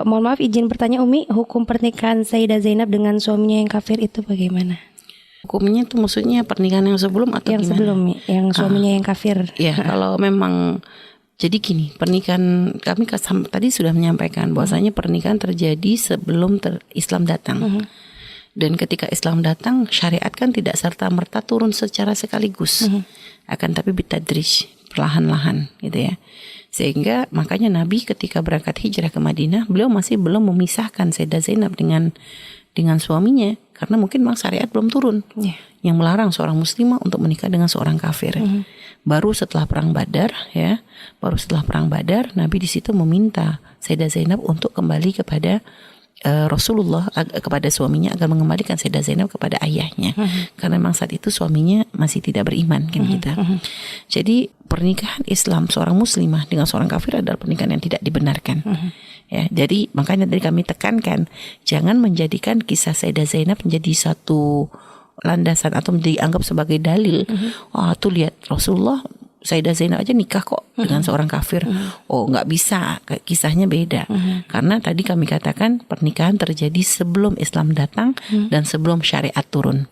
Mohon maaf izin bertanya Umi, hukum pernikahan Sayyidah Zainab dengan suaminya yang kafir itu bagaimana? Hukumnya tuh maksudnya pernikahan yang sebelum atau Yang gimana? sebelum, yang suaminya yang kafir. Ya, kalau memang jadi gini, pernikahan kami tadi sudah menyampaikan bahwasanya pernikahan terjadi sebelum Islam datang. Dan ketika Islam datang, syariat kan tidak serta-merta turun secara sekaligus. Akan tapi bitadrij, perlahan-lahan gitu ya. Sehingga makanya Nabi ketika berangkat hijrah ke Madinah, beliau masih belum memisahkan Sayyidah Zainab dengan suaminya, karena mungkin memang syariat belum turun yang melarang seorang muslimah untuk menikah dengan seorang kafir. Baru setelah perang Badar ya, Nabi di situ meminta Sayyidah Zainab untuk kembali kepada Rasulullah, kepada suaminya, agar mengembalikan Sayyidah Zainab kepada ayahnya. Karena memang saat itu suaminya masih tidak beriman kan kita. Jadi pernikahan Islam seorang muslimah dengan seorang kafir adalah pernikahan yang tidak dibenarkan. Ya, jadi makanya tadi kami tekankan, jangan menjadikan kisah Sayyidah Zainab menjadi satu landasan atau dianggap sebagai dalil. Tuh lihat Rasulullah, Sayyidah Zainab aja nikah kok dengan seorang kafir. Oh, nggak bisa, kisahnya beda. Karena tadi kami katakan pernikahan terjadi sebelum Islam datang dan sebelum syariat turun.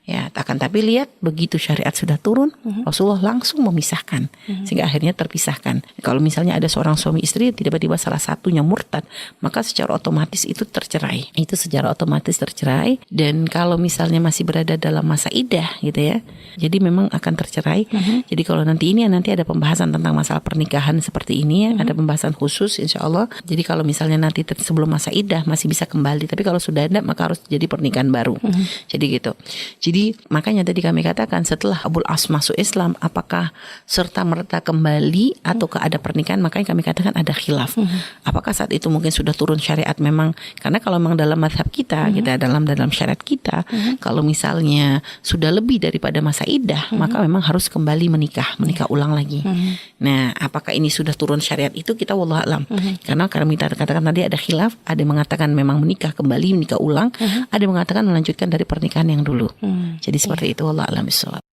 Ya, akan tapi lihat begitu syariat sudah turun, Rasulullah langsung memisahkan sehingga akhirnya terpisahkan. Kalau misalnya ada seorang suami istri tiba-tiba salah satunya murtad, maka secara otomatis itu tercerai. Itu secara otomatis tercerai. Dan kalau misalnya masih berada dalam masa iddah gitu ya, jadi memang akan tercerai. Jadi kalau nanti ada pembahasan tentang masalah pernikahan seperti ini ya, ada pembahasan khusus insya Allah. Jadi kalau misalnya nanti sebelum masa iddah masih bisa kembali, tapi kalau sudah ada maka harus jadi pernikahan baru. Jadi gitu. Jadi makanya tadi kami katakan setelah Abul As masuk Islam, apakah serta merta kembali ataukah ada pernikahan? Makanya kami katakan ada khilaf. Apakah saat itu mungkin sudah turun syariat memang? Karena kalau memang dalam mazhab kita, dalam syariat kita, kalau misalnya sudah lebih daripada masa iddah, maka memang harus kembali menikah ulang lagi. Nah, apakah ini sudah turun syariat itu kita wallahu alam. Karena kami katakan tadi ada khilaf, ada yang mengatakan memang menikah kembali, menikah ulang, ada yang mengatakan melanjutkan dari pernikahan yang dulu. Jadi seperti itu, wallahu a'lam bishawab.